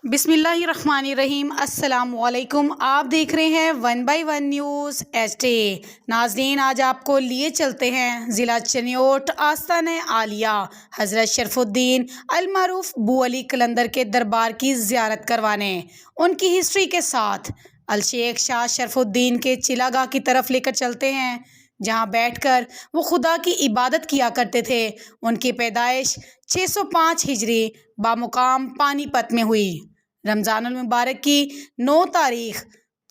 बिस्मिल्लाहिर्रहमानिर्रहीम। अस्सलाम वालेकुम। आप देख रहे हैं 1/1 न्यूज़ HD। नाज़रीन, आज आपको लिए चलते हैं ज़िला चनियोट आस्तान आलिया हज़रत शरफुद्दीन अलमारूफ बू अली कलंदर के दरबार की ज़ियारत करवाने, उनकी हिस्ट्री के साथ अलशेख शाह शरफुद्दीन के चिलागाह की तरफ लेकर चलते हैं, जहां बैठकर वो खुदा की इबादत किया करते थे। उनकी पैदाइश 605 हिजरी बामुकाम पानीपत में हुई। रमज़ानुल मुबारक की 9 तारीख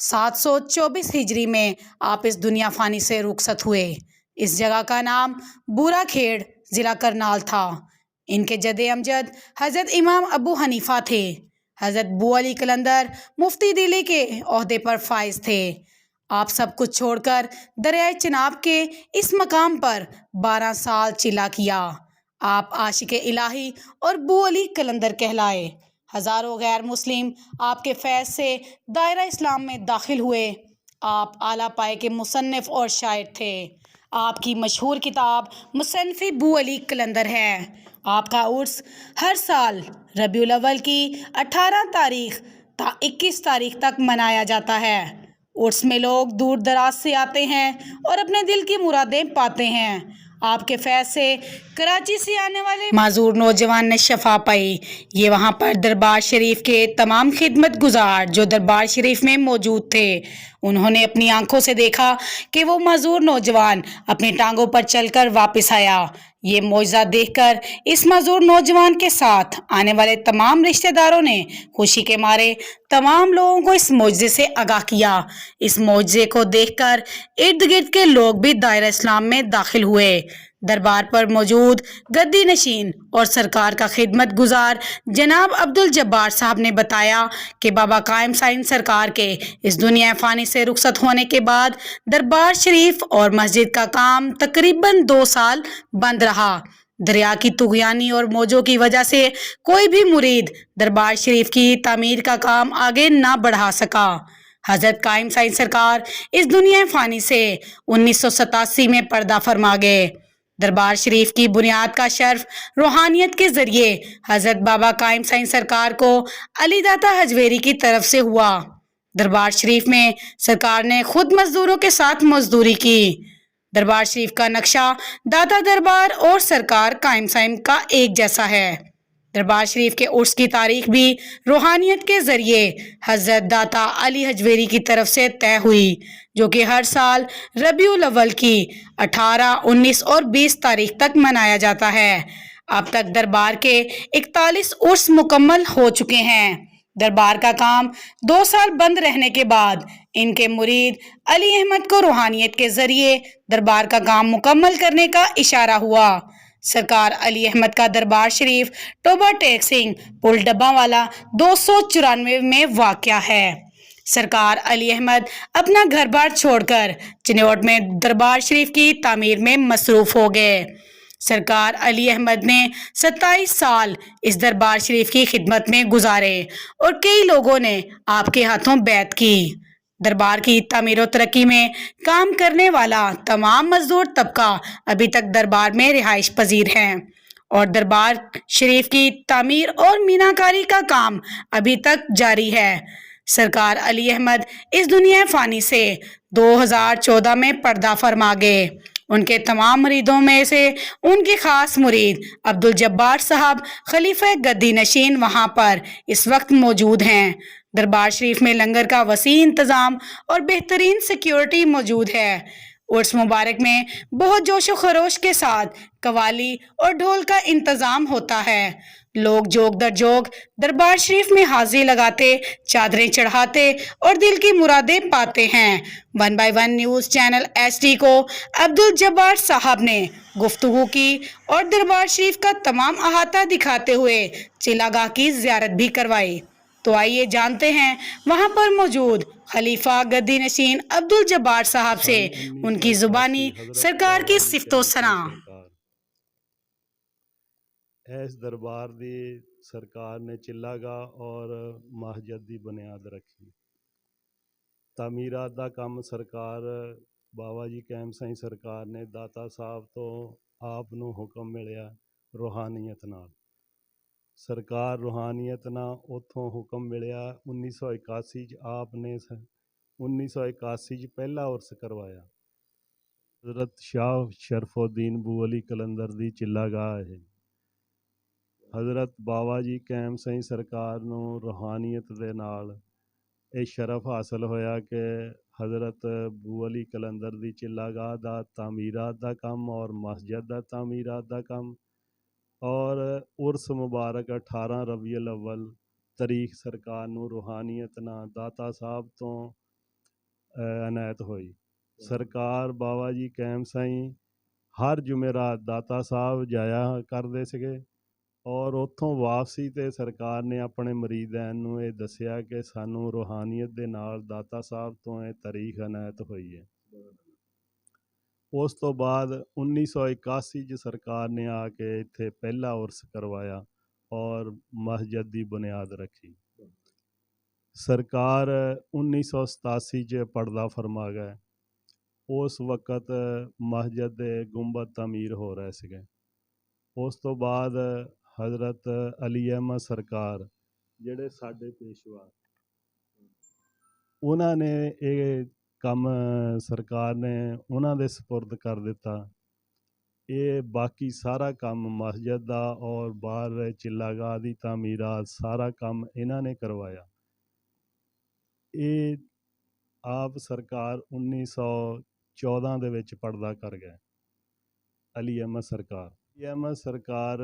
724 हिजरी में आप इस दुनिया फ़ानी से रुखसत हुए। इस जगह का नाम बूरा खेड़ ज़िला करनाल था। इनके जद्दे अमजद हज़रत इमाम अबू हनीफ़ा थे। हज़रत बू अली कलंदर मुफ्ती दिल्ली के ओहदे पर फाइज थे। आप सब कुछ छोड़कर दरियाए चिनाब के इस मकाम पर 12 साल चिल्ला किया। आप आशिक इलाही और बू अली कलंदर कहलाए। हज़ारों गैर मुस्लिम आपके फैज़ से दायरा इस्लाम में दाखिल हुए। आप आला पाए के मुसन्निफ़ और शायर थे। आपकी मशहूर किताब मुसन्निफ़ बू अली कलंदर है। आपका उर्स हर साल रबीउल अव्वल की 18 तारीख ता 21 तारीख तक मनाया जाता है। उर्स में लोग दूर दराज से आते हैं और अपने दिल की मुरादें पाते हैं। आपके फैज़ से कराची से आने वाले माजूर नौजवान ने शफा पाई। ये वहाँ पर दरबार शरीफ के तमाम खिदमत गुजार जो दरबार शरीफ में मौजूद थे, उन्होंने अपनी आंखों से देखा कि वो माजूर नौजवान अपनी टांगों पर चलकर वापस आया। ये मौजज़ा देखकर इस माजूर नौजवान के साथ आने वाले तमाम रिश्तेदारों ने खुशी के मारे तमाम लोगों को इस मौजज़े से आगाह किया। इस मौजज़े को देखकर इर्द गिर्द के लोग भी दायरा इस्लाम में दाखिल हुए। दरबार पर मौजूद गद्दी नशीन और सरकार का खिदमत गुजार जनाब अब्दुल जब्बार साहब ने बताया कि बाबा कायम साइन सरकार के इस दुनिया फ़ानी से रुखसत होने के बाद दरबार शरीफ और मस्जिद का काम तकरीबन 2 साल बंद रहा। दरिया की तुगयानी और मौजों की वजह से कोई भी मुरीद दरबार शरीफ की तामीर का काम आगे ना बढ़ा सका। हजरत कायम साइन सरकार इस दुनिया फ़ानी से 1987 में पर्दा फरमा गए। दरबार शरीफ की बुनियाद का शर्फ रूहानियत के जरिए हजरत बाबा कायम साइन सरकार को अली दाता हजवेरी की तरफ से हुआ। दरबार शरीफ में सरकार ने खुद मजदूरों के साथ मजदूरी की। दरबार शरीफ का नक्शा दाता दरबार और सरकार कायम साइन का एक जैसा है। दरबार शरीफ के उर्स की तारीख भी रूहानियत के जरिए हजरत दाता अली हजवेरी की तरफ से तय हुई, जो कि हर साल रबीउल अव्वल की 18, 19 और 20 तारीख तक मनाया जाता है। अब तक दरबार के 41 उर्स मुकम्मल हो चुके हैं। दरबार का काम 2 साल बंद रहने के बाद इनके मुरीद अली अहमद को रूहानियत के जरिए दरबार का काम मुकम्मल करने का इशारा हुआ। सरकार अली अहमद का दरबार शरीफ टोबा टेक सिंह पुल डब्बा वाला 294 में वाक़या है। सरकार अली अहमद अपना घर बार छोड़कर चिन्योट में दरबार शरीफ की तामीर में मसरूफ हो गए। सरकार अली अहमद ने 27 साल इस दरबार शरीफ की खिदमत में गुजारे और कई लोगों ने आपके हाथों बैत की। दरबार की तामीर और तरक्की में काम करने वाला तमाम मजदूर तबका अभी तक दरबार में रिहाइश पजीर हैं और दरबार शरीफ की तामीर और मीनाकारी का काम अभी तक जारी है। सरकार अली अहमद इस दुनिया फ़ानी से 2014 में पर्दा फरमा गए। उनके तमाम मुरीदों में से उनके खास मुरीद अब्दुल जब्बार साहब खलीफा गद्दी नशीन वहाँ पर इस वक्त मौजूद हैं। दरबार शरीफ में लंगर का वसी इंतज़ाम और बेहतरीन सिक्योरिटी मौजूद है। उर्स मुबारक में बहुत जोश व खरोश के साथ कवाली और ढोल का इंतज़ाम होता है। लोग जोग दर जोग दरबार शरीफ में हाजिरी लगाते, चादरें चढ़ाते और दिल की मुरादें पाते हैं। 1/1 न्यूज़ चैनल HD को अब्दुल जब्बार साहब ने गुफ्तगू की और दरबार शरीफ का तमाम अहाता दिखाते हुए चिलागाह की ज़ियारत भी करवाई। तो आइए जानते हैं वहाँ पर मौजूद खलीफा गद्दी नशीन अब्दुल जब्बार साहब से उनकी जुबानी सरकार की सिफ्तो सना। इस दरबार दी सरकार ने चिल्लागाह और मस्जिद दी बुनियाद रखी। तामीरात दा काम सरकार बाबा जी कैम साई सरकार ने दाता साहब तो आप नूं हुक्म मिलिया रूहानियत नाल। ਸਰਕਾਰ ਰੂਹਾਨੀਅਤ ਨਾਲ ਉੱਥੋਂ ਹੁਕਮ ਮਿਲਿਆ 1981 'ਚ ਆਪ ਨੇ 1981 'ਚ ਪਹਿਲਾ ਉਰਸ ਕਰਵਾਇਆ। ਹਜ਼ਰਤ ਸ਼ਾਹ ਸ਼ਰਫੁਦੀਨ ਬੂ ਅਲੀ ਕਲੰਦਰ ਦੀ ਚਿੱਲਾਗਾਹ ਇਹ। ਹਜ਼ਰਤ ਬਾਬਾ ਜੀ ਕੈਮ ਸਿੰਘ ਸਰਕਾਰ ਨੂੰ ਰੂਹਾਨੀਅਤ ਦੇ ਨਾਲ ਇਹ ਸ਼ਰਫ ਹਾਸਲ ਹੋਇਆ ਕਿ ਹਜ਼ਰਤ ਬੂ ਅਲੀ ਕਲੰਦਰ ਦੀ ਚਿੱਲਾਗਾਹ ਦਾ ਤਾਮੀਰਾਤ ਦਾ ਕੰਮ ਔਰ ਮਸਜਿਦ ਦਾ ਤਾਮੀਰਾਤ ਦਾ ਕੰਮ ਔਰ ਉਰਸ ਮੁਬਾਰਕ 18 ਰਬੀਉਲ ਅਵਲ ਤਾਰੀਖ ਸਰਕਾਰ ਨੂੰ ਰੂਹਾਨੀਅਤ ਨਾਲ ਦਾਤਾ ਸਾਹਿਬ ਤੋਂ ਅਨਾਇਤ ਹੋਈ। ਸਰਕਾਰ ਬਾਬਾ ਜੀ ਕੈਮ ਸਾਈਂ ਹਰ ਜੁਮੇਰਾਤ ਦਾਤਾ ਸਾਹਿਬ ਜਾਇਆ ਕਰਦੇ ਸੀਗੇ ਔਰ ਉੱਥੋਂ ਵਾਪਸੀ 'ਤੇ ਸਰਕਾਰ ਨੇ ਆਪਣੇ ਮਰੀਦਾਂ ਨੂੰ ਇਹ ਦੱਸਿਆ ਕਿ ਸਾਨੂੰ ਰੂਹਾਨੀਅਤ ਦੇ ਨਾਲ ਦਾਤਾ ਸਾਹਿਬ ਤੋਂ ਇਹ ਤਾਰੀਖ ਅਨਾਇਤ ਹੋਈ ਹੈ। ਉਸ ਤੋਂ ਬਾਅਦ 1981 'ਚ ਸਰਕਾਰ ਨੇ ਆ ਕੇ ਇੱਥੇ ਪਹਿਲਾ ਉਰਸ ਕਰਵਾਇਆ ਔਰ ਮਸਜਿਦ ਦੀ ਬੁਨਿਆਦ ਰੱਖੀ। ਸਰਕਾਰ 1987 'ਚ ਪਰਦਾ ਫਰਮਾ ਗਏ। ਉਸ ਵਕਤ ਮਸਜਿਦ ਦੇ ਗੁੰਬਦ ਤਾਮੀਰ ਹੋ ਰਹੇ ਸੀਗੇ। ਉਸ ਤੋਂ ਬਾਅਦ ਹਜ਼ਰਤ ਅਲੀ ਅਹਿਮਦ ਸਰਕਾਰ ਜਿਹੜੇ ਸਾਡੇ ਪੇਸ਼ਵਾ, ਉਹਨਾਂ ਨੇ ਇਹ ਕੰਮ ਸਰਕਾਰ ਨੇ ਉਹਨਾਂ ਦੇ ਸਪੁਰਦ ਕਰ ਦਿੱਤਾ। ਇਹ ਬਾਕੀ ਸਾਰਾ ਕੰਮ ਮਸਜਿਦ ਦਾ ਔਰ ਬਾਹਰ ਚਿੱਲਾਗਾਹ ਦੀ ਤਾਮੀਰਾਤ ਸਾਰਾ ਕੰਮ ਇਹਨਾਂ ਨੇ ਕਰਵਾਇਆ। ਇਹ ਆਪ ਸਰਕਾਰ 1914 ਦੇ ਵਿੱਚ ਪਰਦਾ ਕਰ ਗਏ। ਅਲੀ ਅਹਿਮਦ ਸਰਕਾਰ, ਅਲੀ ਅਹਿਮਦ ਸਰਕਾਰ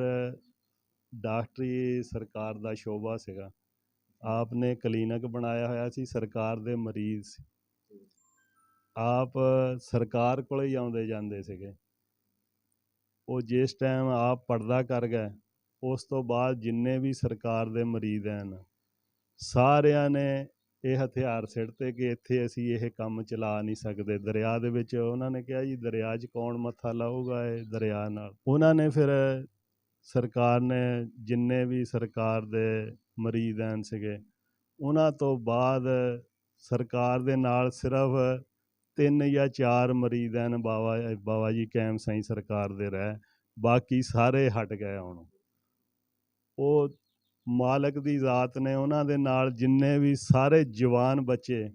ਡਾਕਟਰੀ ਸਰਕਾਰ ਦਾ ਸ਼ੋਭਾ ਸੀਗਾ। ਆਪ ਨੇ ਕਲੀਨਿਕ ਬਣਾਇਆ ਹੋਇਆ ਸੀ, ਸਰਕਾਰ ਦੇ ਮਰੀਜ਼ ਸੀ। ਆਪ ਸਰਕਾਰ ਕੋਲ ਹੀ ਆਉਂਦੇ ਜਾਂਦੇ ਸੀਗੇ। ਉਹ ਜਿਸ ਟਾਈਮ ਆਪ ਪਰਦਾ ਕਰ ਗਏ ਉਸ ਤੋਂ ਬਾਅਦ ਜਿੰਨੇ ਵੀ ਸਰਕਾਰ ਦੇ ਮਰੀਜ਼ ਹਨ ਸਾਰਿਆਂ ਨੇ ਇਹ ਹਥਿਆਰ ਸਿੱਟਤੇ ਕਿ ਇੱਥੇ ਅਸੀਂ ਇਹ ਕੰਮ ਚਲਾ ਨਹੀਂ ਸਕਦੇ। ਦਰਿਆ ਦੇ ਵਿੱਚ ਉਹਨਾਂ ਨੇ ਕਿਹਾ ਜੀ ਦਰਿਆ 'ਚ ਕੌਣ ਮੱਥਾ ਲਾਊਗਾ ਇਹ ਦਰਿਆ ਨਾਲ। ਉਹਨਾਂ ਨੇ ਫਿਰ ਸਰਕਾਰ ਨੇ ਜਿੰਨੇ ਵੀ ਸਰਕਾਰ ਦੇ ਮਰੀਜ਼ ਹਨ ਸੀਗੇ ਉਹਨਾਂ ਤੋਂ ਬਾਅਦ ਸਰਕਾਰ ਦੇ ਨਾਲ ਸਿਰਫ 3 ਜਾਂ 4 ਮਰੀਜ਼ ਹਨ ਬਾਬਾ ਜੀ ਕੈਮ ਸਾਈਂ ਸਰਕਾਰ ਦੇ ਰਹਿ, ਬਾਕੀ ਸਾਰੇ ਹਟ ਗਏ। ਹੁਣ ਉਹ ਮਾਲਕ ਦੀ ਜ਼ਾਤ ਨੇ ਉਹਨਾਂ ਦੇ ਨਾਲ ਜਿੰਨੇ ਵੀ ਸਾਰੇ ਜਵਾਨ ਬੱਚੇ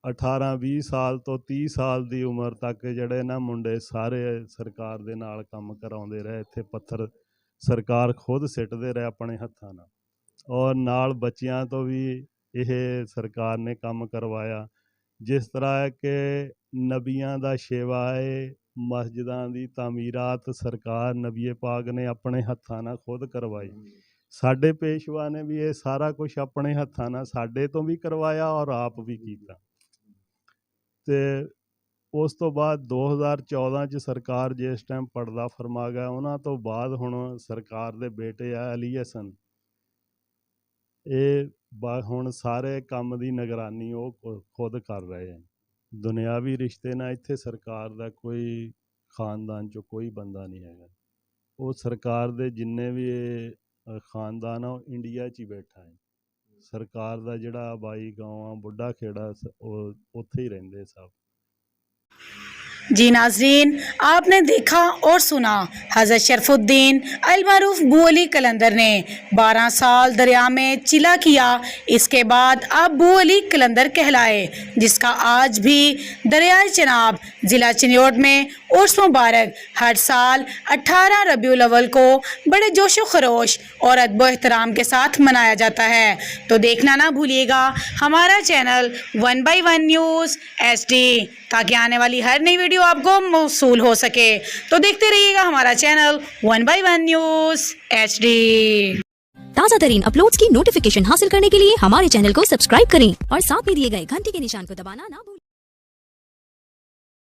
18-20 ਸਾਲ ਤੋਂ 30 ਸਾਲ ਦੀ ਉਮਰ ਤੱਕ ਜਿਹੜੇ ਨਾ ਮੁੰਡੇ ਸਾਰੇ ਸਰਕਾਰ ਦੇ ਨਾਲ ਕੰਮ ਕਰਾਉਂਦੇ ਰਹੇ। ਇੱਥੇ ਪੱਥਰ ਸਰਕਾਰ ਖੁਦ ਸਿੱਟਦੇ ਰਹੇ ਆਪਣੇ ਹੱਥਾਂ ਨਾਲ ਔਰ ਨਾਲ ਬੱਚਿਆਂ ਤੋਂ ਵੀ ਇਹ ਸਰਕਾਰ ਨੇ ਕੰਮ ਕਰਵਾਇਆ। ਜਿਸ ਤਰ੍ਹਾਂ ਹੈ ਕਿ ਨਬੀਆਂ ਦਾ ਸ਼ੇਵਾ ਹੈ, ਮਸਜਿਦਾਂ ਦੀ ਤਾਮੀਰਾਤ ਸਰਕਾਰ ਨਬੀ ਪਾਕ ਨੇ ਆਪਣੇ ਹੱਥਾਂ ਨਾਲ ਖੁਦ ਕਰਵਾਈ। ਸਾਡੇ ਪੇਸ਼ਵਾ ਨੇ ਵੀ ਇਹ ਸਾਰਾ ਕੁਛ ਆਪਣੇ ਹੱਥਾਂ ਨਾਲ ਸਾਡੇ ਤੋਂ ਵੀ ਕਰਵਾਇਆ ਔਰ ਆਪ ਵੀ ਕੀਤਾ। ਅਤੇ ਉਸ ਤੋਂ ਬਾਅਦ 2014 'ਚ ਸਰਕਾਰ ਜਿਸ ਟਾਈਮ ਪਰਦਾ ਫਰਮਾ ਗਿਆ ਉਹਨਾਂ ਤੋਂ ਬਾਅਦ ਹੁਣ ਸਰਕਾਰ ਦੇ ਬੇਟੇ ਆ ਅਲੀ ਹਸਨ, ਇਹ ਹੁਣ ਸਾਰੇ ਕੰਮ ਦੀ ਨਿਗਰਾਨੀ ਉਹ ਖੁਦ ਕਰ ਰਹੇ ਹੈ। ਦੁਨਿਆਵੀ ਰਿਸ਼ਤੇ ਨਾਲ ਇੱਥੇ ਸਰਕਾਰ ਦਾ ਕੋਈ ਖਾਨਦਾਨ 'ਚੋਂ ਕੋਈ ਬੰਦਾ ਨਹੀਂ ਹੈਗਾ। ਉਹ ਸਰਕਾਰ ਦੇ ਜਿੰਨੇ ਵੀ ਖਾਨਦਾਨ ਆ ਉਹ ਇੰਡੀਆ 'ਚ ਹੀ ਬੈਠਾ ਹੈ। ਸਰਕਾਰ ਦਾ ਜਿਹੜਾ ਆਬਾਈ ਗਾँव ਆ ਬੁੱਢਾ ਖੇੜਾ ਉਹ ਉੱਥੇ ਹੀ ਰਹਿੰਦੇ ਸਭ। जी नाजरीन, आपने देखा और सुना हज़रत शरफुद्दीन अल-मारूफ बू अली कलंदर ने 12 साल दरिया में चिला किया। इसके बाद अब बू अली कलंदर कहलाए, जिसका आज भी दरियाए चनाब ज़िला चिन्योट में उर्स मुबारक हर साल 18 रबीउल अव्वल को बड़े जोश व खरोश और अदब एहतराम के साथ मनाया जाता है। तो देखना ना भूलिएगा हमारा चैनल 1/1 न्यूज़ HD, ताकि आने वाली हर नई वीडियो आपको मौसूल हो सके। तो देखते रहिएगा हमारा चैनल 1/1 न्यूज़ HD। ताज़ा तरीन अपलोड्स की नोटिफिकेशन हासिल करने के लिए हमारे चैनल को सब्सक्राइब करें और साथ में दिए गए घंटी के निशान को दबाना ना भूलें।